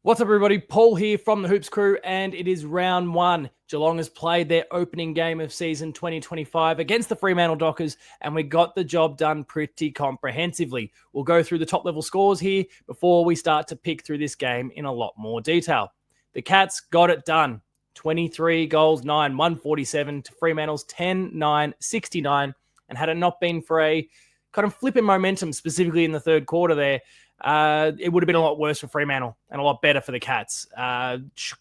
What's up, everybody? Paul here from the Hoops Crew, and it is round one. Geelong has played their opening game of season 2025 against the Fremantle Dockers, and we got the job done pretty comprehensively. We'll go through the top-level scores here before we start to pick through this game in a lot more detail. The Cats got it done. 23 goals, 9, 147 to Fremantle's 10, 9, 69. And had it not been for a kind of flip in momentum, specifically in the third quarter there, it would have been a lot worse for Fremantle and a lot better for the Cats.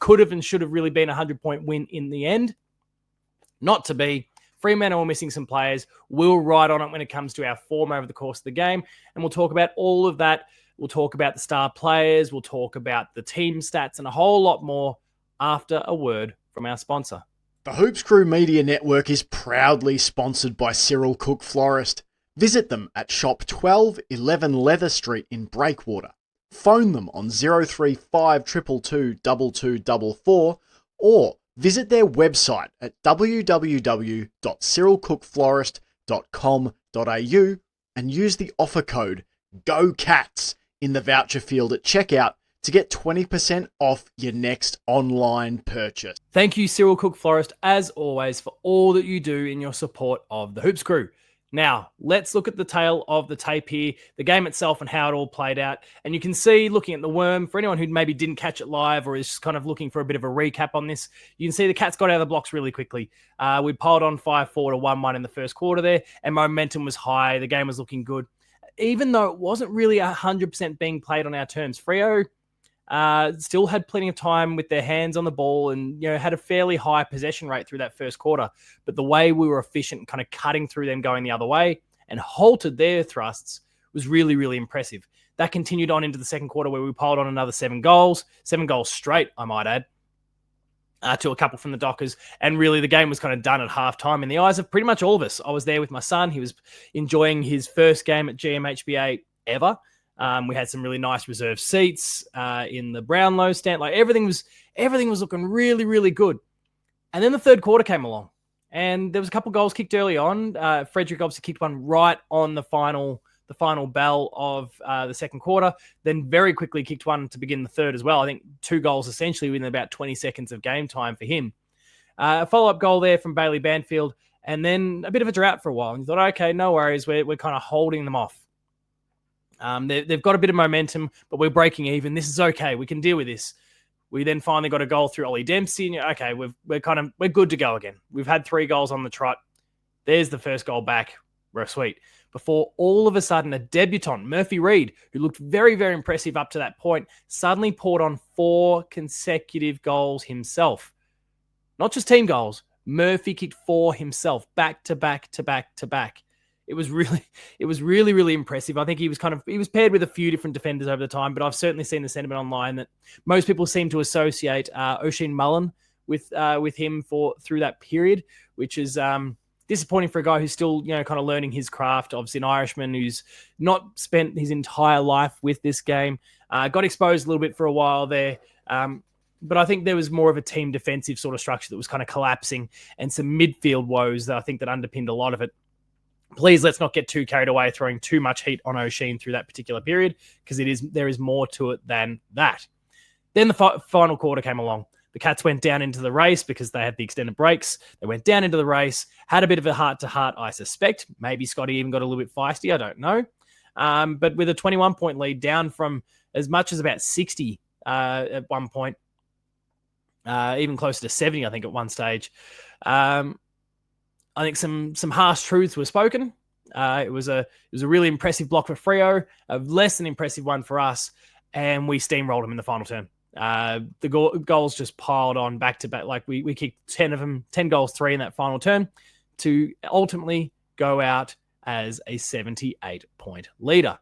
Could have and should have really been a 100-point win in the end. Not to be. Fremantle are missing some players. We'll ride on it when it comes to our form over the course of the game. And we'll talk about all of that. We'll talk about the star players. We'll talk about the team stats and a whole lot more after a word from our sponsor. The Hoops Crew Media Network is proudly sponsored by Cyril Cook Florist. Visit them at shop 12 11 Leather Street in Breakwater. Phone them on 035 222 2244 or visit their website at www.cyrilcookflorist.com.au and use the offer code GOCATS in the voucher field at checkout to get 20% off your next online purchase. Thank you, Cyril Cook Florist, as always, for all that you do in your support of the Hoops Crew. Now, let's look at the tail of the tape here, the game itself and how it all played out. And you can see, looking at the worm, for anyone who maybe didn't catch it live or is kind of looking for a bit of a recap on this, you can see the Cats got out of the blocks really quickly. We piled on 5-4 to 1-1 in the first quarter there, and momentum was high. The game was looking good. Even though it wasn't really 100% being played on our terms, Freo still had plenty of time with their hands on the ball and, had a fairly high possession rate through that first quarter. But the way we were efficient, kind of cutting through them going the other way and halted their thrusts was really, really impressive. That continued on into the second quarter where we piled on another 7 goals straight, I might add, to a couple from the Dockers. And really the game was kind of done at halftime in the eyes of pretty much all of us. I was there with my son. He was enjoying his first game at GMHBA ever. We had some really nice reserve seats in the Brownlow stand. Like everything was looking really, really good. And then the third quarter came along, and there was a couple goals kicked early on. Frederick obviously kicked one right on the final bell of the second quarter. Then very quickly kicked one to begin the third as well. I think 2 goals essentially within about 20 seconds of game time for him. A follow-up goal there from Bailey Banfield, and then a bit of a drought for a while. And you thought, okay, no worries, we're kind of holding them off. They've got a bit of momentum, but we're breaking even. This is okay. We can deal with this. We then finally got a goal through Ollie Dempsey. And okay, we're good to go again. We've had 3 goals on the trot. There's the first goal back. We're sweet. Before all of a sudden a debutant, Murphy Reid, who looked very, very impressive up to that point, suddenly poured on 4 consecutive goals himself. Not just team goals. Murphy kicked 4 himself, back to back to back to back. It was really, really impressive. I think he was paired with a few different defenders over the time, but I've certainly seen the sentiment online that most people seem to associate Oisin Mullen with him through that period, which is disappointing for a guy who's still, kind of learning his craft. Obviously an Irishman who's not spent his entire life with this game. Got exposed a little bit for a while there. But I think there was more of a team defensive sort of structure that was kind of collapsing and some midfield woes that I think that underpinned a lot of it. Please, let's not get too carried away throwing too much heat on O'Sheen through that particular period, because there is more to it than that. Then the final quarter came along. The Cats went down into the race because they had the extended breaks. They went down into the race, had a bit of a heart-to-heart, I suspect. Maybe Scotty even got a little bit feisty. I don't know. But with a 21-point lead down from as much as about 60 at one point, even closer to 70, I think, at one stage. I think some harsh truths were spoken. It was a really impressive block for Freo, a less than impressive one for us, and we steamrolled them in the final term. The goals just piled on back to back. Like we kicked 10 of them, 10 goals, 3 in that final term to ultimately go out as a 78-point leader.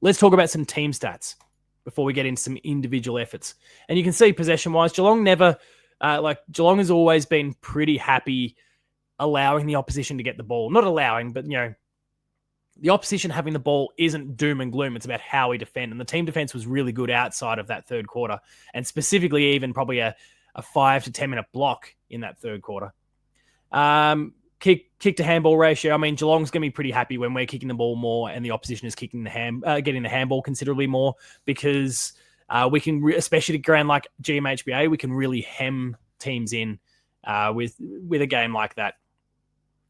Let's talk about some team stats before we get into some individual efforts. And you can see possession-wise, Geelong has always been pretty happy allowing the opposition to get the ball. Not allowing, but, the opposition having the ball isn't doom and gloom. It's about how we defend. And the team defense was really good outside of that third quarter, and specifically even probably a 5 to 10 minute block in that third quarter. Kick to handball ratio. I mean, Geelong's going to be pretty happy when we're kicking the ball more and the opposition is getting the handball considerably more, because We can, especially ground like GMHBA, we can really hem teams in with a game like that.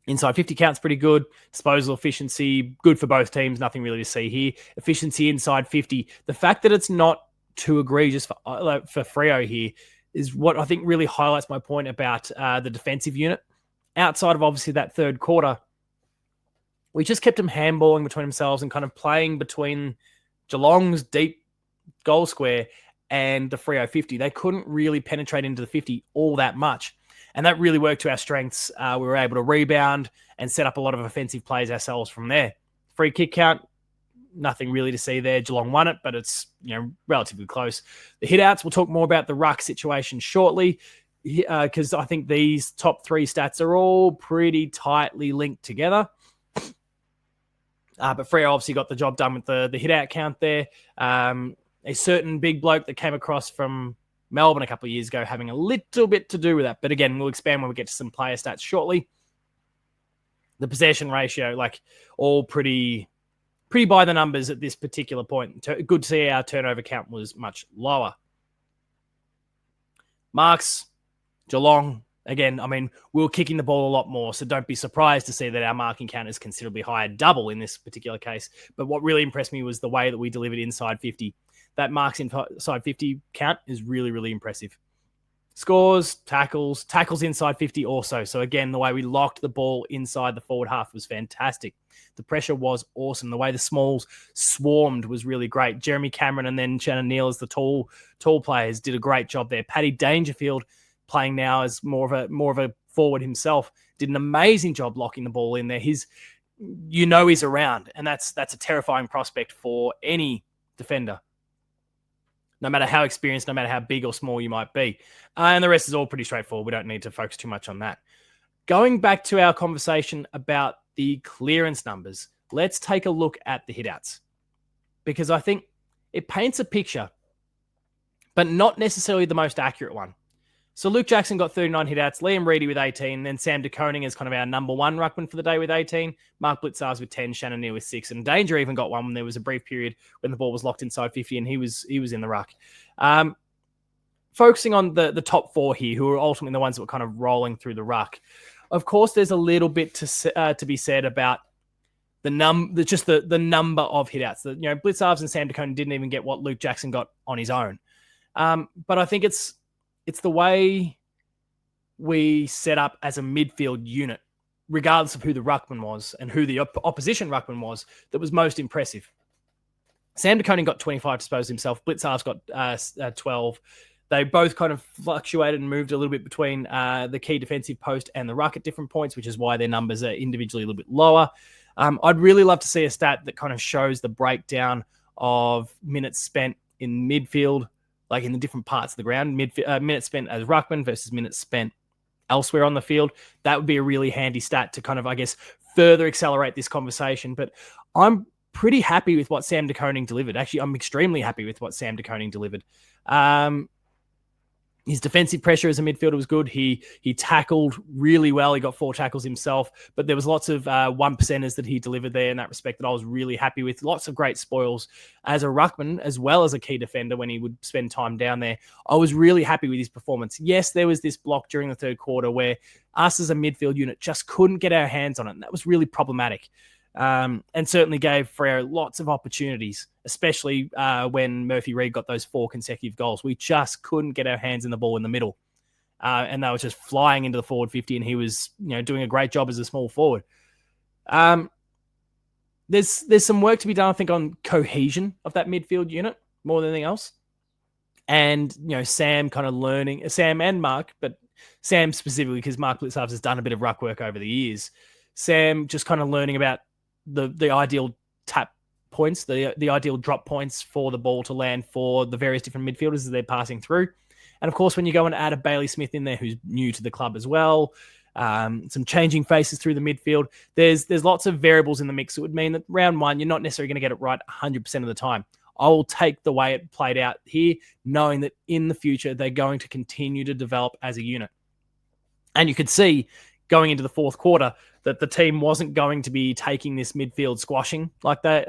Inside 50 count's pretty good. Disposal efficiency, good for both teams. Nothing really to see here. Efficiency inside 50. The fact that it's not too egregious for Freo here is what I think really highlights my point about the defensive unit. Outside of obviously that third quarter, we just kept them handballing between themselves and kind of playing between Geelong's deep goal square and the Freo 50. They couldn't really penetrate into the 50 all that much. And that really worked to our strengths. We were able to rebound and set up a lot of offensive plays ourselves from there. Free kick count, nothing really to see there. Geelong won it, but it's relatively close. The hit-outs, we'll talk more about the ruck situation shortly, because I think these top three stats are all pretty tightly linked together. But Freo obviously got the job done with the hit-out count there. A certain big bloke that came across from Melbourne a couple of years ago having a little bit to do with that. But again, we'll expand when we get to some player stats shortly. The possession ratio, all pretty by the numbers at this particular point. Good to see our turnover count was much lower. Marks, Geelong, again, we were kicking the ball a lot more, so don't be surprised to see that our marking count is considerably higher, double in this particular case. But what really impressed me was the way that we delivered inside 50. That marks inside 50 count is really, really impressive. Scores, tackles inside 50 also. So again, the way we locked the ball inside the forward half was fantastic. The pressure was awesome. The way the Smalls swarmed was really great. Jeremy Cameron and then Shannon Neal as the tall players did a great job there. Paddy Dangerfield, playing now as more of a forward himself, did an amazing job locking the ball in there. He's around, and that's a terrifying prospect for any defender, no matter how experienced, no matter how big or small you might be. And the rest is all pretty straightforward. We don't need to focus too much on that. Going back to our conversation about the clearance numbers, let's take a look at the hitouts, because I think it paints a picture, but not necessarily the most accurate one. So Luke Jackson got 39 hitouts, Liam Reedy with 18, then Sam De Koning is kind of our number one ruckman for the day with 18, Mark Blitzars with 10, Shannon Neal with 6, and Danger even got one when there was a brief period when the ball was locked inside 50 and he was in the ruck. Focusing on the top four here, who are ultimately the ones that were kind of rolling through the ruck. Of course, there's a little bit to be said about the number of hitouts. Blitzars and Sam De Koning didn't even get what Luke Jackson got on his own. But I think it's the way we set up as a midfield unit, regardless of who the ruckman was and who the opposition ruckman was, that was most impressive. Sam De Koning got 25 to dispose himself. Blitzars got 12. They both kind of fluctuated and moved a little bit between the key defensive post and the ruck at different points, which is why their numbers are individually a little bit lower. I'd really love to see a stat that kind of shows the breakdown of minutes spent in midfield, like in the different parts of the ground, minutes spent as ruckman versus minutes spent elsewhere on the field. That would be a really handy stat to kind of, I guess, further accelerate this conversation. But I'm pretty happy with what Sam De Koning delivered. Actually, I'm extremely happy with what Sam De Koning delivered. His defensive pressure as a midfielder was good. He tackled really well. He got 4 tackles himself, but there was lots of 1%ers that he delivered there in that respect that I was really happy with. Lots of great spoils as a ruckman as well as a key defender when he would spend time down there. I was really happy with his performance. Yes, there was this block during the third quarter where us as a midfield unit just couldn't get our hands on it, and that was really problematic. And certainly gave Freo lots of opportunities, especially when Murphy Reid got those 4 consecutive goals. We just couldn't get our hands in the ball in the middle. And they were just flying into the forward 50, and he was doing a great job as a small forward. There's some work to be done, I think, on cohesion of that midfield unit more than anything else. And, Sam kind of learning, Sam and Mark, but Sam specifically because Mark Blitzarves has done a bit of ruck work over the years. Sam just kind of learning about the ideal tap points, the ideal drop points for the ball to land for the various different midfielders as they're passing through. And of course, when you go and add a Bailey Smith in there, who's new to the club as well, some changing faces through the midfield, there's lots of variables in the mix. It would mean that round one, you're not necessarily going to get it right 100% of the time. I will take the way it played out here, knowing that in the future, they're going to continue to develop as a unit. And you could see going into the fourth quarter that the team wasn't going to be taking this midfield squashing like they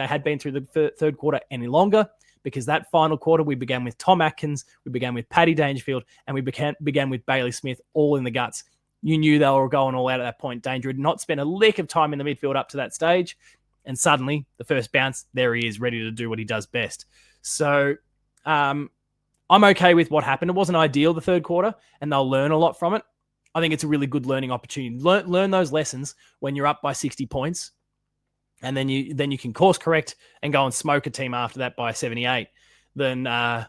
had been through the third quarter any longer, because that final quarter we began with Tom Atkins, we began with Paddy Dangerfield, and we began with Bailey Smith all in the guts. You knew they were going all out at that point. Danger had not spent a lick of time in the midfield up to that stage, and suddenly the first bounce, there he is, ready to do what he does best. So I'm okay with what happened. It wasn't ideal the third quarter, and they'll learn a lot from it. I think it's a really good learning opportunity. Learn those lessons when you're up by 60 points, and then you can course correct and go and smoke a team after that by 78. Then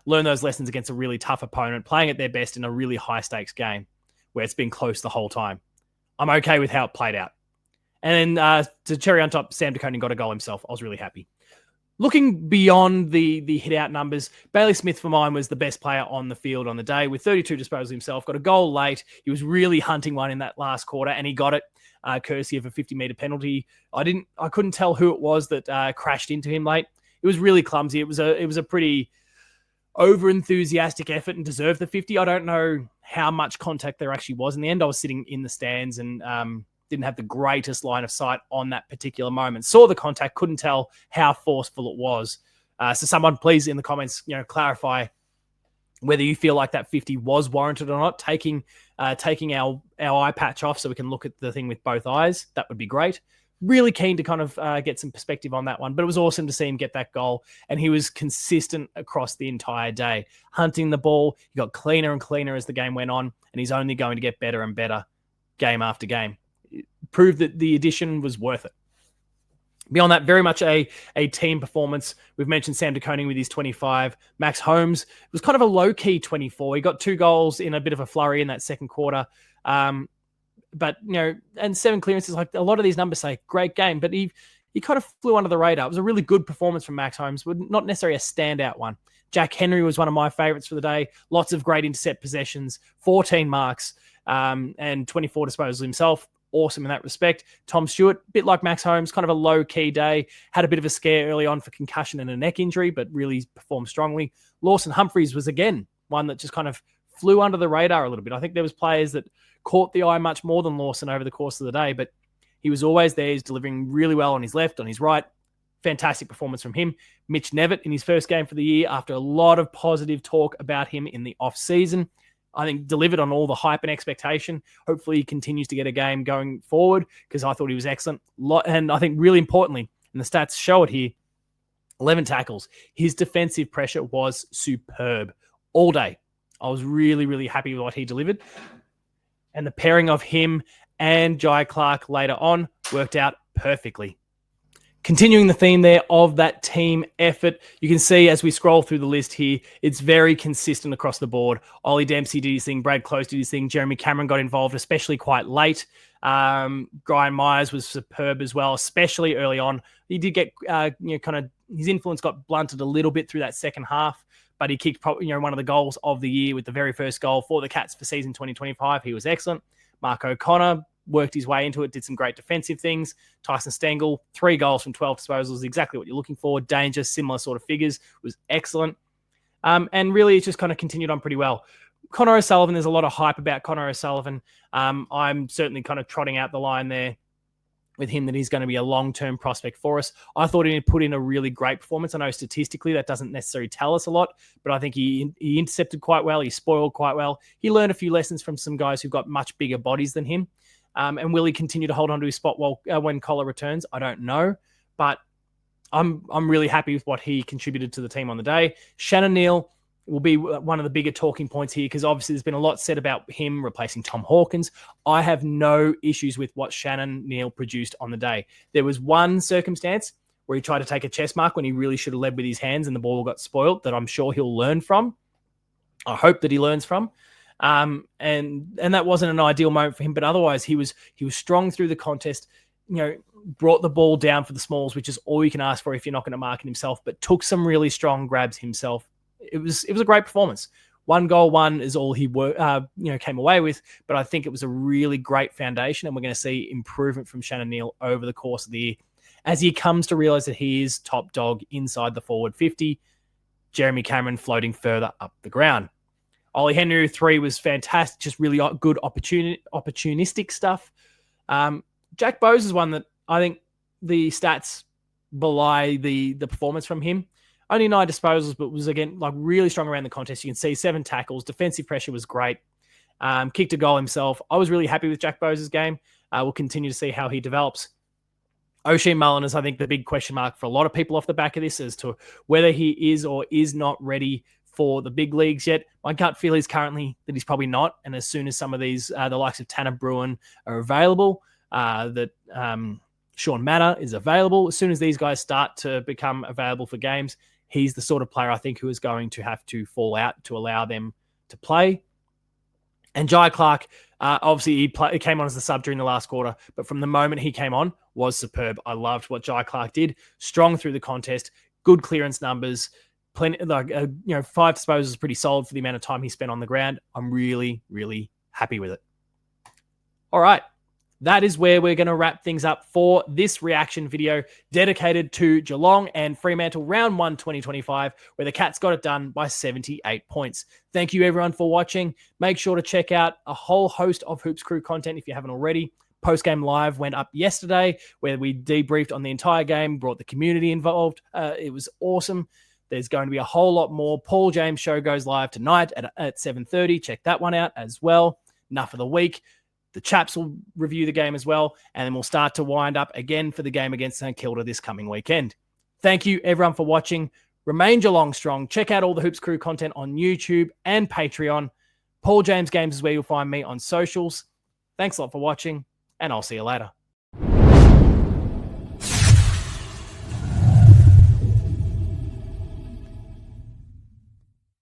learn those lessons against a really tough opponent, playing at their best in a really high stakes game where it's been close the whole time. I'm okay with how it played out. And then to cherry on top, Sam De Koning got a goal himself. I was really happy. Looking beyond the hit-out numbers, Bailey Smith, for mine, was the best player on the field on the day with 32 disposals himself. Got a goal late. He was really hunting one in that last quarter, and he got it, courtesy of a 50-metre penalty. I couldn't tell who it was that crashed into him late. It was really clumsy. It was a pretty over-enthusiastic effort and deserved the 50. I don't know how much contact there actually was in the end. I was sitting in the stands and didn't have the greatest line of sight on that particular moment. Saw the contact, couldn't tell how forceful it was. So someone please in the comments, clarify whether you feel like that 50 was warranted or not. Taking our eye patch off so we can look at the thing with both eyes. That would be great. Really keen to kind of get some perspective on that one. But it was awesome to see him get that goal. And he was consistent across the entire day. Hunting the ball. He got cleaner and cleaner as the game went on. And he's only going to get better and better game after game. It proved that the addition was worth it. Beyond that, very much a team performance. We've mentioned Sam De Koning with his 25. Max Holmes was kind of a low-key 24. He got 2 goals in a bit of a flurry in that second quarter. But, and 7 clearances, like a lot of these numbers say, great game. But he kind of flew under the radar. It was a really good performance from Max Holmes, but not necessarily a standout one. Jack Henry was one of my favorites for the day. Lots of great intercept possessions, 14 marks, and 24 disposals himself. Awesome in that respect. Tom Stewart, a bit like Max Holmes, kind of a low-key day. Had a bit of a scare early on for concussion and a neck injury, but really performed strongly. Lawson Humphreys was, again, one that just kind of flew under the radar a little bit. I think there was players that caught the eye much more than Lawson over the course of the day, but he was always there. He's delivering really well on his left, on his right. Fantastic performance from him. Mitch Nevitt in his first game for the year, after a lot of positive talk about him in the off-season, I think delivered on all the hype and expectation. Hopefully he continues to get a game going forward because I thought he was excellent. And I think really importantly, and the stats show it here, 11 tackles. His defensive pressure was superb all day. I was really, really happy with what he delivered. And the pairing of him and Jai Clark later on worked out perfectly. Continuing the theme there of that team effort, you can see as we scroll through the list here, it's very consistent across the board. Ollie Dempsey did his thing, Brad Close did his thing, Jeremy Cameron got involved, especially quite late. Brian Myers was superb as well, especially early on. He did get, his influence got blunted a little bit through that second half, but he kicked, one of the goals of the year with the very first goal for the Cats for season 2025. He was excellent. Mark O'Connor worked his way into it, did some great defensive things. Tyson Stengel, 3 goals from 12 disposals, exactly what you're looking for. Danger, similar sort of figures, was excellent. And really, it's just kind of continued on pretty well. Connor O'Sullivan, there's a lot of hype about Connor O'Sullivan. I'm certainly kind of trotting out the line there with him that he's going to be a long-term prospect for us. I thought he put in a really great performance. I know statistically that doesn't necessarily tell us a lot, but I think he intercepted quite well. He spoiled quite well. He learned a few lessons from some guys who've got much bigger bodies than him. And will he continue to hold on to his spot when Collar returns? I don't know, but I'm really happy with what he contributed to the team on the day. Shannon Neal will be one of the bigger talking points here because obviously there's been a lot said about him replacing Tom Hawkins. I have no issues with what Shannon Neal produced on the day. There was one circumstance where he tried to take a chest mark when he really should have led with his hands and the ball got spoiled that I'm sure he'll learn from. I hope that he learns from. And that wasn't an ideal moment for him, but otherwise he was strong through the contest, brought the ball down for the smalls, which is all you can ask for if you're not going to mark it himself, but took some really strong grabs himself. It was a great performance. 1 goal, 1 is all he came away with, but I think it was a really great foundation, and we're going to see improvement from Shannon Neal over the course of the year as he comes to realize that he is top dog inside the forward 50. Jeremy Cameron floating further up the ground. Ollie Henry 3 was fantastic, just really good opportunistic stuff. Jack Bowes is one that I think the stats belie the performance from him. Only 9 disposals, but was, again, like really strong around the contest. You can see 7 tackles. Defensive pressure was great. Kicked a goal himself. I was really happy with Jack Bose's game. We'll continue to see how he develops. Oisin Mullen is, I think, the big question mark for a lot of people off the back of this as to whether he is or is not ready for the big leagues yet. My gut feel is currently that he's probably not. And as soon as some of these, the likes of Tanner Bruin are available, Sean Manor is available, as soon as these guys start to become available for games, he's the sort of player I think who is going to have to fall out to allow them to play. And Jai Clark, obviously he came on as the sub during the last quarter, but from the moment he came on was superb. I loved what Jai Clark did. Strong through the contest, good clearance numbers, plenty, 5 disposals is pretty solid for the amount of time he spent on the ground. I'm really, really happy with it. All right. That is where we're going to wrap things up for this reaction video dedicated to Geelong and Fremantle Round 1 2025, where the Cats got it done by 78 points. Thank you, everyone, for watching. Make sure to check out a whole host of Hoops Crew content if you haven't already. Post-game live went up yesterday, where we debriefed on the entire game, brought the community involved. It was awesome. There's going to be a whole lot more. Paul James' show goes live tonight at 7:30. Check that one out as well. Enough of the week. The chaps will review the game as well, and then we'll start to wind up again for the game against St Kilda this coming weekend. Thank you, everyone, for watching. Remain Geelong strong. Check out all the Hoops Crew content on YouTube and Patreon. Paul James Games is where you'll find me on socials. Thanks a lot for watching, and I'll see you later.